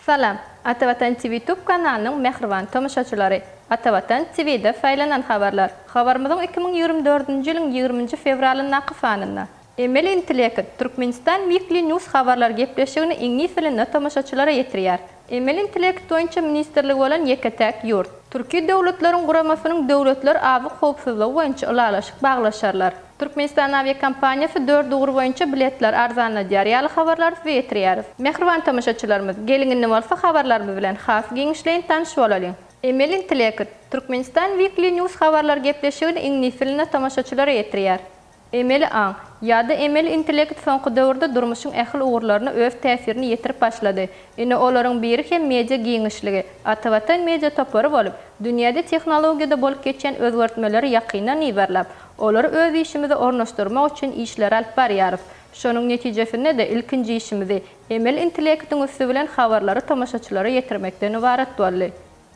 Salam, Atavatan TV YouTube kanalının mehriban tomoşaçylary. Atavatan TV'de faýlanan habarlar. Habarymyzyň 2024-nji ýylyň 20-nji fevralyna kyfanyna. Emel Intellekt Türkmenistan Weekly News habarlar gepleşigini iňňi tilinde tomoşaçylara ýetirýär. Emel Intellekt boýunça ministrligi bolan ýeketäk ýurt. Türkiýe döwletleriň guramasynyň döwletler awy howpsuzlygy boýunça ulalaşyk baglaşarlar. Türkmenistan aviakompaniyasy 4 ugur boýunça biletler arzanladýar ýaly habarlar ýetirýär. Mehriban tomoşaçylarymyz, geliňinde bolsa habarlarymyz bilen has giňişleýin tanyşyp bolalım. Emel Intellekt Türkmenistan Weekly News habarlar gepleşigini iňňi tilinde tomoşaçylara ýetirýär. Emel Aň ýa-da Emel Intellekt soňky döwürde durmuşyň ähli ugurlaryna öz täsirini ýetirip başlady. Ine olaryň biri hem media giňişligi, Atavatan media topary bolup, dünýäde tehnologiýada bolup geçen özgertmeleri ýakynan ibarlap, olar öz işimizi ornaşdyrmak üçin işler alyp barýar. Şonuň netijesinde de ilkinji işimizi Emel Intellektiň üstü bilen habarlary tomoşaçylara ýetirmekden ibaret boldy.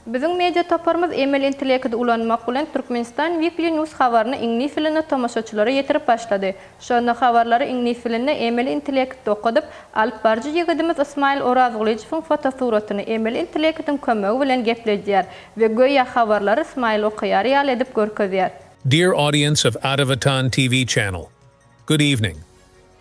Bizim media toparımız Emel Intellekti ulanmak bilen Türkmenistan Weekly News habaryny iňňi tilinde tomoşaçylara ýetirip başlady. Şonda habarlary iňňi tilinde Emel Intellekti okudyp, alyp barjy ýigidimiz Ismail Orazglyjewiň fotosuratyny Emel Intellektiň kömegi bilen gepleýär we goýa habarlary Ismail okuyar ýaly edip görkezýär. Dear audience of Atavatan TV channel, good evening.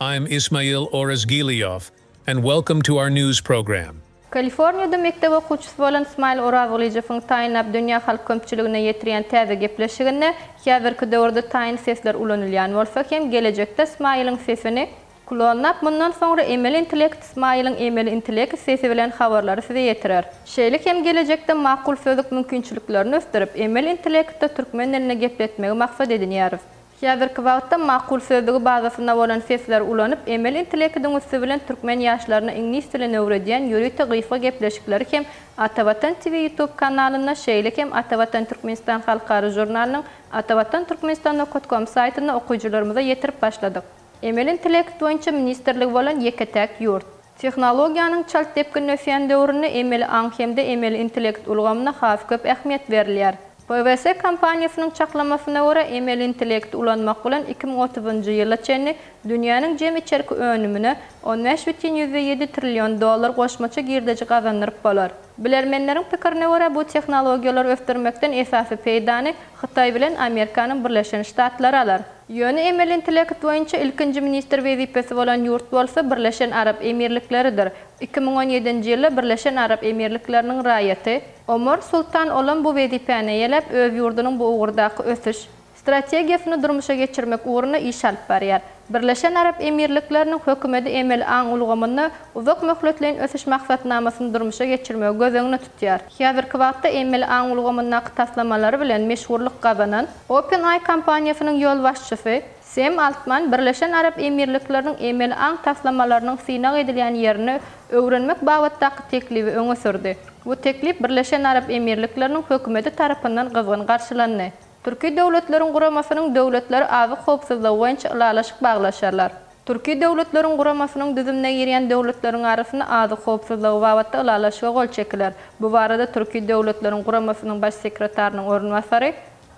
I'm Ismail Orazgiliyev, and welcome to our news program. Kaliforniyada mektep okuwçysy bolan Ismail Orazglyjewiň taýynyp dünýä halk köpçüligine ýetirýän täze gepleşiginde häzirki döwürde taýyn sesler ulanylýan bolsa hem gelecekde Ismail'in sesini kullanap mundan soňra Emel Intellekt Ismail'in Emel Intellekt sesi bilen habarlary size ýetirer. Şeýle hem gelecekde makul sözlük mümkinçiliklerini ösdürip Emel Intellektde türkmen diline gepletmegi maksat edinýär. Häzirki wagtda makul sözlügi bazasyna bolan sesler ulanyp Emel Intellektiň üstü bilen türkmen ýaşlaryna iňňe tiline öwredýän ýürüýte gyfa gepleşikleri hem Atavatan TV YouTube kanalyna şeýle hem Atavatan Türkmenistan halkary jurnalynyň atavatan-turkmenistan.com saýtyna okuyjylarymyza ýetirip başladyk. Emel Intellekt boýunça ministrligi bolan ýeketäk ýurt. Tehnologiýanyň çalt tepkin ösýän döwrüne Emel Aň hemde Emel Intellekt ulgamyna has köp ähmiýet berilýär. PVC kampaniýasynyň çaklamasyna görä Emel Intellekt ulanmak bilen 2030-njy ýyla çenli dünýäniň jem içerki önümine 15,7 trillion dollar goşmaça girdeji gazandyryp bolar. Bilermenleriň pikirine görä bu tehnologiýalar ösdürmekden esasy peýdany Hytaý bilen Amerikanyň Birleşen Ştatlary alar. Ýöne Emel Intellekt boýunça ilkinji ministr wezipesi bolan ýurt bolsa Birleşen Arap Emirlikleridir. 2017-nji ýylda Birleşen Arap Emirlikleriniň raýaty Omar Sultan olan bu wezipäni ýelep öz ýurdunyň bu ugurdaky ösüş strategiýasyny durmuşa geçirmek uğruna iş alyp barýar. Birleşen Arap Emirlikleriniň hökümeti Emel Aň ulgamyny uzak möhletleýän ösüş maksatnamasyny durmuşa geçirmegi göz öňüne tutýar. Häzirki wagtda Emel Aň ulgamynyň taslamalary bilen meşhurlyk gazanan OpenAI kampaniýasynyň ýol başçysy Sam Altman Birleşen Arap Emirlikleriniň Emel Aň taslamalarynyň synag edilýän ýerini öwrenmek babatdaky teklibi öňe sürdi. Bu teklip Birleşen Arap Emirlikleriniň hökümeti tarapyndan gyzgyn garşylandy. Türkiýe döwletleriň guramasynyň döwletleri awy howpsuzlygy boýunça ulalaşyk baglaşarlar. Türkiýe döwletleriň guramasynyň düzümine girýän döwletleriň arasyna awy howpsuzlygy babatda ulalaşyga gol çekiler. Bu barada Türkiýe döwletleriň guramasynyň baş sekretarinyň ornwasary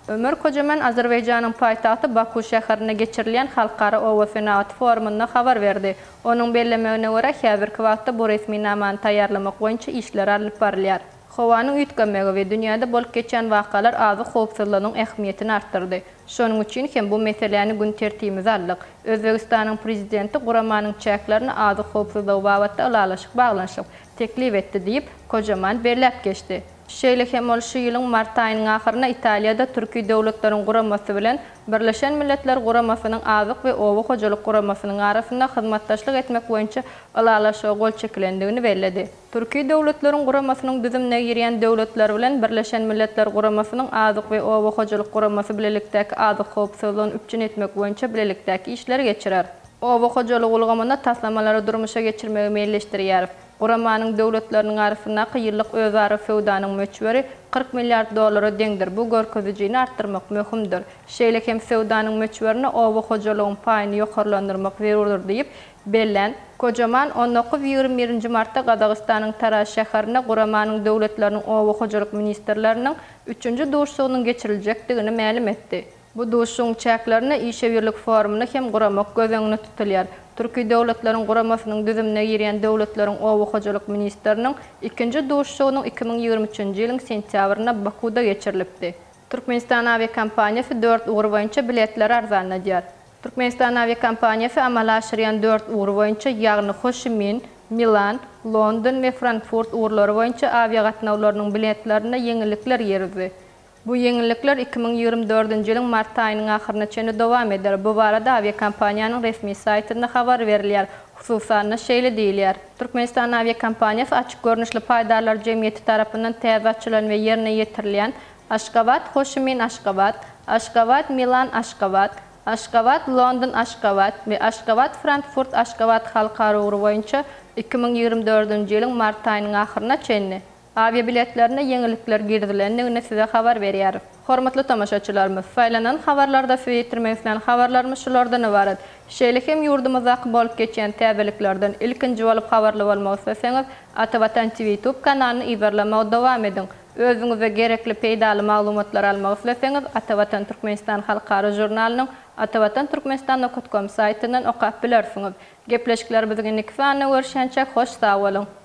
Ömer Kocaman Azerbaýjanyň paýtagty Baku şäherine geçirilýän halkara owa fenaat forumunda habar berdi. Onuň bellemegine görä häzirki wagtda bu resmi namany taýýarlamak boýunça işler alyp barylýar. Howanyň üýtgenmegi we dünýäde bolup geçen wakalar azy howpsuzlygynyň ähmiýetini artdyrdy. Şonuň üçin hem bu meseleni gün tertibimize aldyk. Özbegistanyň prezidenti guramanyň çäklerini azy howpsuzlygy babatda ulalaşyk baglanşyp teklip etdi diýip Kocaman berläp geçdi. Şeýle hem ol şu ýylyň mart aýynyň ahyryna Italiýada Türkiýe döwletleriň guramasy bilen Birleşen Milletler guramasynyň azyk we owa hojalyk guramasynyň arasynda hyzmatdaşlyk etmek boýunça ulalaşyga gol çekilendigini bellädi. Türkiýe döwletleriň guramasynyň düzümine girýän döwletler bilen Birleşen Milletler guramasynyň azyk we owa hojalyk guramasy bilelikdäki azyk howpsuzlygyny üpçün etmek boýunça bilelikdäki işler geçirer. Owa hojalyk ulgamyna taslamalary durmuşa geçirmegi meýilleşdirýär. Guramanyň döwletleriniň arasyndaky ýyllyk özara feudanyň möçberi 40 milliard dollara deňdir. Bu görkezijini artdyrmak möhümdir. Şeýle hem feudanyň möçberini owa hojalygyň paýyny ýokarlandyrmak zerurdur diýip bellen Kocaman 19-21 martda Gazagystanyň Taraz şäherine Guramanyň döwletleriniň owa hojalyk ministrleriniň 3-nji durşugynyň geçirilejekdigini ma'lum etdi. Bu duşun çäklerini İşevirlik forumuna hem guramak gözeňine tutulýar. Türkiýe döwletleriniň guramasının düzümine girýän döwletleriň owy hojalyk ministriniň 2-nji duşugynyň 2023-nji ýylyň sentýabryna Bakuda geçirilipdi. Türkmenistan aviakompaniyasy 4 ugur boýunça biletleri arzanladýar. Türkmenistan aviakompaniyasy amal aşyrýan 4 ugur boýunça ýagny Ho Chi Minh, Milan, London we Frankfurt uğurları boyunca avia gatnawlarynyň biletlerine ýeňillikler ýerdi. Bu ýeňillikler 2024-nji ýylyň mart aýynyň ahyryna çenli dowam eder. Bu barada aviakompaniýanyň resmi saytynda habar berilýär. Hususan şeýle diýilýär. Türkmenistan aviakompaniyasy açyk görnüşli paýdarlar jemgyýeti tarapyndan täze açylan we ýerine ýetirilýän Aşgabat, Ho Chi Minh Aşgabat, Aşgabat, Milan Aşgabat, Aşgabat, London Aşgabat ve Aşgabat, Frankfurt Aşgabat halkara uğuru boyunca 2024-nji ýylyň mart aýynyň ahyryna çenli avia biletlerine ýeňillikler girdilendigine size habar berýär. Hormatly tamaşaçylarymyz, faýlanan habarlarda süýetirmegisinden habarlarymyz şulardan ibaret. Şeýle hem ýurdumyzda bolup geçýän täzeliklerden ilkinji bolup habarly bolmak isteseňiz, Atawatan TV YouTube kanalyny iberlemege dowam edin. Özüňize gerekli peýdaly maglumatlar almak isteseňiz, Atawatan Türkmenistan halkara jurnalynyň atawatanturkmenistan.com saytyndan okap bilersiňiz. Gepleşikler biziň nikfany görüşençe hoş sag bolun.